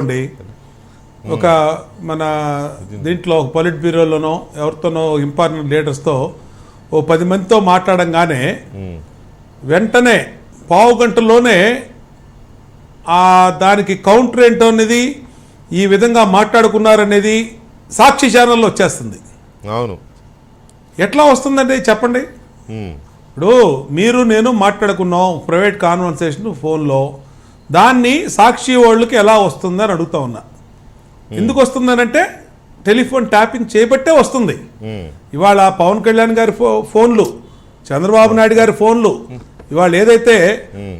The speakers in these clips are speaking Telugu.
అండి ఒక మన దీంట్లో ఒక పొలిట్ బ్యూరోలోనో ఎవరితోనో ఇంపార్టెంట్ లీడర్స్తో ఓ 10 మందితో మాట్లాడంగానే వెంటనే పావు గంటలోనే దానికి కౌంటర్ ఏంటో అనేది ఈ విధంగా మాట్లాడుకున్నారనేది సాక్షి ఛానల్లో వచ్చేస్తుంది. అవును, ఎట్లా వస్తుందండి చెప్పండి. ఇప్పుడు మీరు నేను మాట్లాడుకున్నాం ప్రైవేట్ కాన్వర్సేషన్ ఫోన్లో, దాన్ని సాక్షి వాళ్ళకి ఎలా వస్తుందని అడుగుతా ఉన్నా. ఎందుకు వస్తుందనంటే టెలిఫోన్ ట్యాపింగ్ చేయబట్టే వస్తుంది. ఇవాళ పవన్ కళ్యాణ్ గారి ఫోన్లు, చంద్రబాబు నాయుడు గారి ఫోన్లు, ఇవాళ ఏదైతే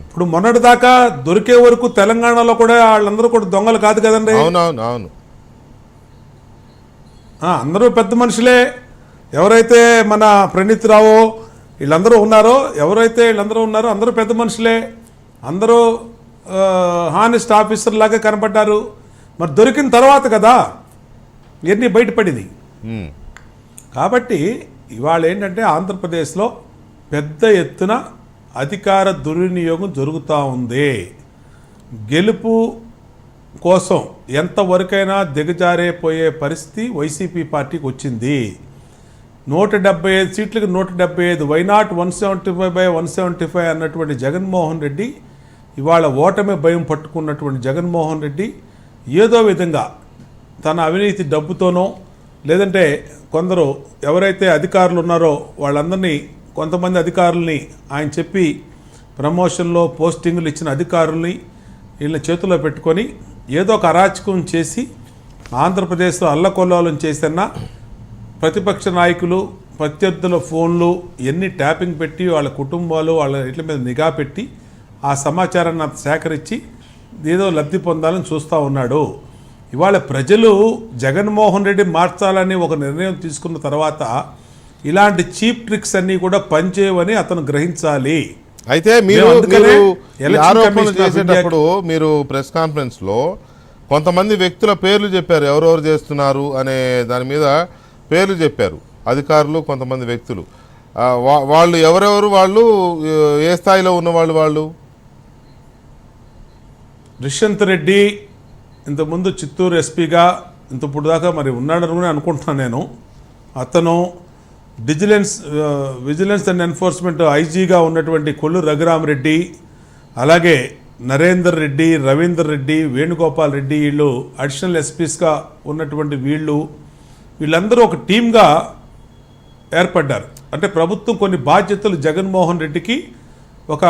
ఇప్పుడు మొన్నటి దాకా దొరికే వరకు తెలంగాణలో కూడా వాళ్ళందరూ కూడా దొంగలు కాదు కదండి. అందరూ పెద్ద మనుషులే. ఎవరైతే మన ప్రణీత్ రావో వీళ్ళందరూ ఉన్నారో, అందరూ పెద్ద మనుషులే, అందరూ హానెస్ట్ ఆఫీసర్ లాగా కనపడ్డారు. మరి దొరికిన తర్వాత కదా ఇవన్నీ బయటపడింది. కాబట్టి ఇవాళ ఏంటంటే ఆంధ్రప్రదేశ్లో పెద్ద ఎత్తున అధికార దుర్వినియోగం జరుగుతూ ఉంది. గెలుపు కోసం ఎంతవరకైనా దిగజారిపోయే పరిస్థితి వైసీపీ పార్టీకి వచ్చింది. 175 సీట్లకు 175, వైనాట్ 175/175 అన్నటువంటి జగన్మోహన్ రెడ్డి, ఇవాళ ఓటమి భయం పట్టుకున్నటువంటి జగన్మోహన్ రెడ్డి ఏదో విధంగా తన అవినీతి డబ్బుతోనో, లేదంటే కొందరు ఎవరైతే అధికారులు ఉన్నారో వాళ్ళందరినీ, కొంతమంది అధికారుల్ని ఆయన చెప్పి ప్రమోషన్లో పోస్టింగులు ఇచ్చిన అధికారుల్ని వీళ్ళ చేతిలో పెట్టుకొని ఏదో ఒక అరాచకం చేసి ఆంధ్రప్రదేశ్లో అల్లకొల్లోలం చేసిన ప్రతిపక్ష నాయకులు, ప్రత్యర్థుల ఫోన్లు ఎన్ని ట్యాపింగ్ పెట్టి వాళ్ళ కుటుంబాలు వాళ్ళ ఇట్ల మీద నిఘా పెట్టి ఆ సమాచారాన్ని సేకరించి ఏదో లబ్ధి పొందాలని చూస్తూ ఉన్నాడు. ఇవాళ ప్రజలు జగన్మోహన్ రెడ్డి మార్చాలని ఒక నిర్ణయం తీసుకున్న తర్వాత ఇలాంటి చీప్ ట్రిక్స్ అన్నీ కూడా పనిచేయవని అతను గ్రహించాలి. అయితే మీరు ఆరోపణలు చేసేటప్పుడు మీరు ప్రెస్ కాన్ఫరెన్స్లో కొంతమంది వ్యక్తుల పేర్లు చెప్పారు, ఎవరెవరు చేస్తున్నారు అనే దాని మీద పేర్లు చెప్పారు అధికారులు, కొంతమంది వ్యక్తులు. వాళ్ళు ఎవరెవరు, వాళ్ళు ఏ స్థాయిలో ఉన్నవాళ్ళు? వాళ్ళు దుష్యంత్ రెడ్డి ఇంతకుముందు చిత్తూరు ఎస్పీగా ఇంతప్పుడు దాకా మరి ఉన్నాడని అనుకుంటున్నాను నేను. అతను విజిలెన్స్ అండ్ ఎన్ఫోర్స్మెంట్ ఐజీగా ఉన్నటువంటి కొల్లు రఘురామరెడ్డి, అలాగే నరేందర్ రెడ్డి, రవీందర్ రెడ్డి, వేణుగోపాల్ రెడ్డి, వీళ్ళు అడిషనల్ ఎస్పీస్గా ఉన్నటువంటి వీళ్ళందరూ ఒక టీమ్గా ఏర్పడ్డారు. అంటే ప్రభుత్వం కొన్ని బాధ్యతలు జగన్మోహన్ రెడ్డికి ఒక